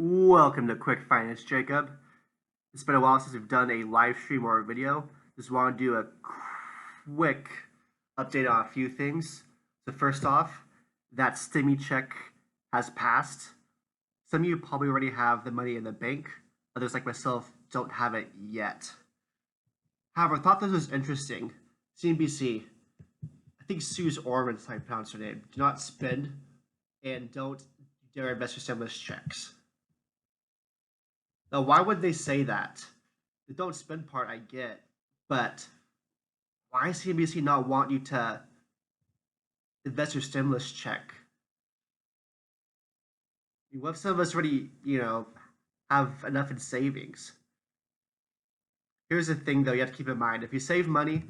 Welcome to Quick Finance, Jacob. It's been a while since we've done a live stream or a video. Just want to do a quick update on a few things. So first off, that stimmy check has passed. Some of you probably already have the money in the bank. Others, like myself, don't have it yet. However, I thought this was interesting. CNBC, I think Suze Orman is how you pronounce her name. Do not spend and don't dare invest your stimulus checks. Now, why would they say that? The don't spend part I get, but why does CNBC not want you to invest your stimulus check? I mean, what if some of us already, have enough in savings? Here's the thing, though, you have to keep in mind. If you save money,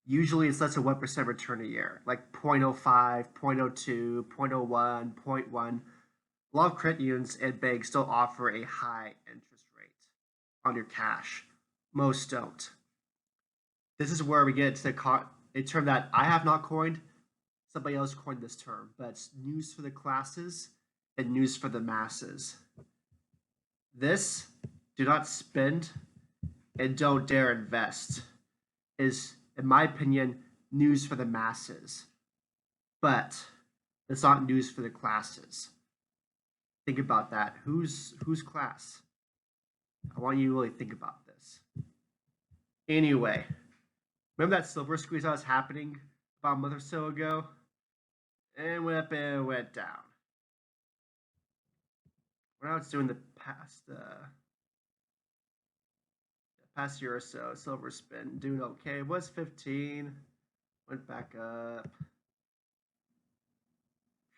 usually it's less than 1% return a year, like 0.05, 0.02, 0.01, 0.1. A lot of credit unions and banks still offer a high interest rate on your cash. Most don't. This is where we get to a term that I have not coined. Somebody else coined this term, but it's news for the classes and news for the masses. This, do not spend and don't dare invest, is, in my opinion, news for the masses. But it's not news for the classes. Think about that. Whose class? I want you to really think about this. Anyway, remember that silver squeeze that was happening about a month or so ago? And went up and went down. What I was doing the past year or so, silver's been doing okay. It was 15, went back up.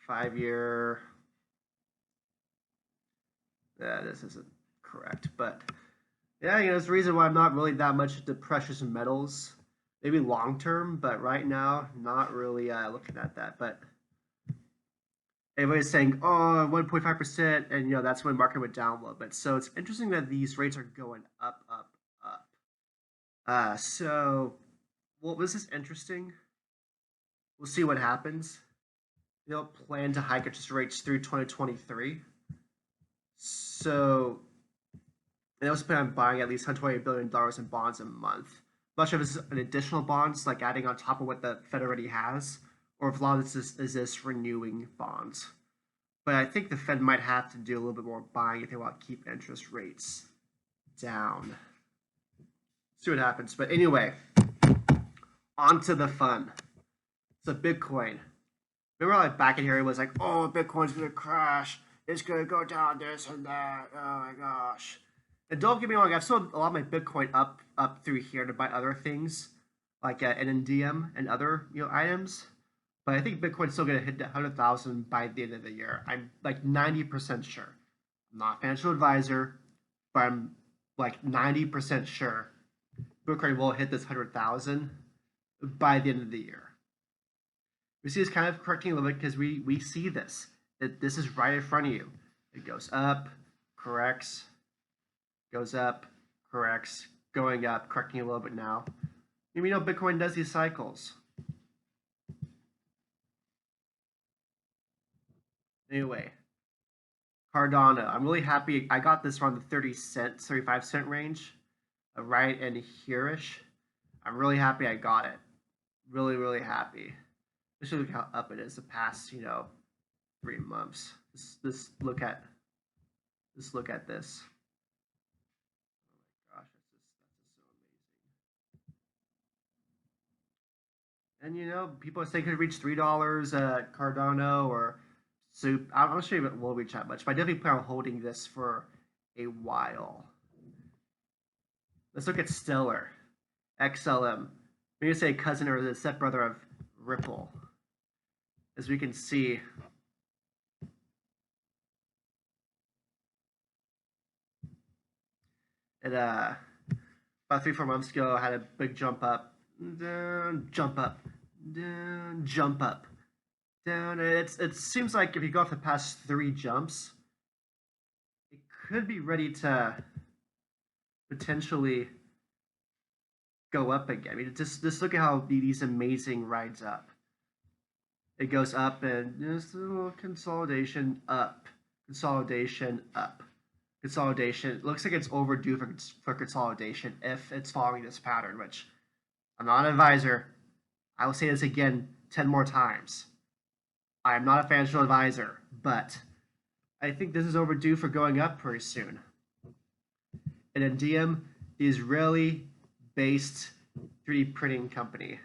5-year. Yeah, this isn't correct, but yeah, it's the reason why I'm not really that much into precious metals. Maybe long term, but right now, not really looking at that. But everybody's saying, oh, 1.5%, and that's when market went down a little bit. So it's interesting that these rates are going up, up, up. This is interesting. We'll see what happens. They don't plan to hike interest rates through 2023. So they also plan on buying at least $128 billion in bonds a month. Much of it is an additional bonds, like adding on top of what the Fed already has, or if a lot of this is this renewing bonds. But I think the Fed might have to do a little bit more buying if they want to keep interest rates down. See what happens. But anyway, on to the fun. So Bitcoin. Remember, like back in here, it was like, oh, Bitcoin's gonna crash. It's gonna go down this and that. Oh my gosh. And don't get me wrong, I've sold a lot of my Bitcoin up through here to buy other things like NNDM and other items. But I think Bitcoin's still gonna hit 100,000 by the end of the year. I'm like 90% sure. I'm not a financial advisor, but I'm like 90% sure Bitcoin will hit this 100,000 by the end of the year. We see this kind of correcting a little bit because we see this. This is right in front of you. It goes up, corrects, goes up, corrects, going up, correcting a little bit now. And we know Bitcoin does these cycles. Anyway, Cardano. I'm really happy. I got this around the 35 cent range, right in here-ish. I'm really happy I got it. Really, really happy. Especially look how up it is the past, 3 months. Just look at this. Oh my gosh, that's just so amazing. And people are saying it could reach $3 at Cardano or Soup. I'm not sure if it will reach that much, but I definitely plan on holding this for a while. Let's look at Stellar, XLM. Maybe say a cousin or the stepbrother of Ripple. As we can see, it about 3-4 months ago had a big jump up, down, jump up, down, jump up, down. It seems like if you go off the past 3 jumps, it could be ready to potentially go up again. I mean, just look at how these amazing rides up. It goes up and just a little consolidation up, consolidation up. consolidation. It looks like it's overdue for consolidation if it's following this pattern, which I'm not an advisor. I will say this again 10 more times. I am not a financial advisor, but I think this is overdue for going up pretty soon. And Indium, the Israeli-based 3D printing company.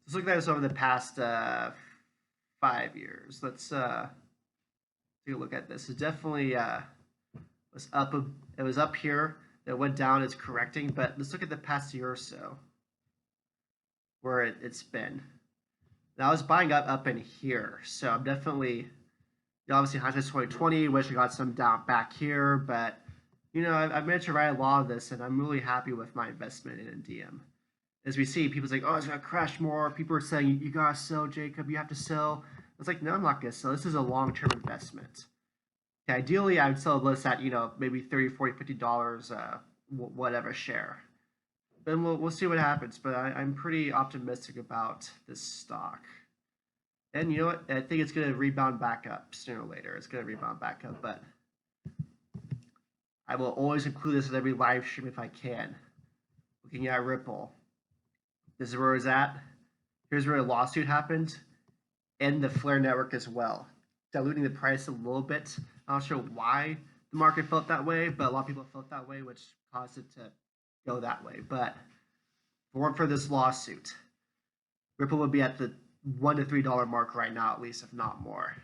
Let's look at this over the past 5 years. Let's take a look at this. It definitely was up. It was up here. It went down. It's correcting. But let's look at the past year or so, where it's been. Now I was buying up in here, so I'm definitely, obviously hindsight's 2020. Wish I got some down back here, but I've managed to write a lot of this, and I'm really happy with my investment in Indium. As we see, people's like, oh, it's gonna crash more. People are saying you gotta sell, Jacob. You have to sell. It's like, no, I'm not gonna sell. This is a long-term investment. Okay, ideally, I would sell this at maybe $30, $40, $50, whatever share. Then we'll see what happens. But I'm pretty optimistic about this stock. And you know what? I think it's gonna rebound back up sooner or later. It's gonna rebound back up, but I will always include this in every live stream if I can. Looking at Ripple. This is where it's at. Here's where a lawsuit happened, and the Flare network as well, diluting the price a little bit. I'm not sure why the market felt that way, but a lot of people felt that way, which caused it to go that way. But if it weren't for this lawsuit, Ripple would be at the $1 to $3 mark right now, at least, if not more.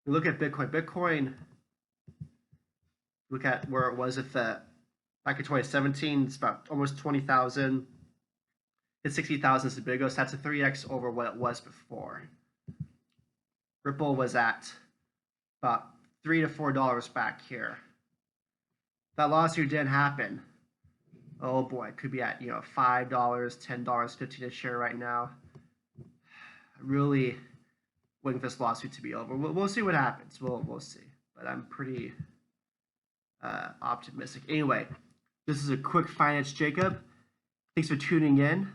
We look at Bitcoin. Bitcoin, look at where it was at back in 2017. It's about almost 20,000. It's 60,000 is the biggest. That's a 3x over what it was before. Ripple was at about $3 to $4 back here. That lawsuit didn't happen. Oh boy, it could be at $5, $10, $15 a share right now. Really waiting for this lawsuit to be over. We'll see what happens. We'll see. But I'm pretty optimistic. Anyway, this is a quick finance Jacob. Thanks for tuning in.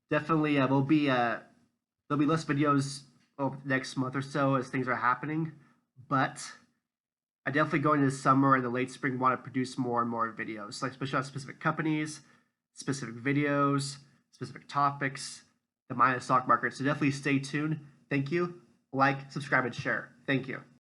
Definitely there'll be less videos over the next month or so as things are happening, but I definitely go into the summer and the late spring want to produce more and more videos, like especially on specific companies, specific videos, specific topics, the minus stock market. So definitely stay tuned. Thank you. Like, subscribe, and share. Thank you.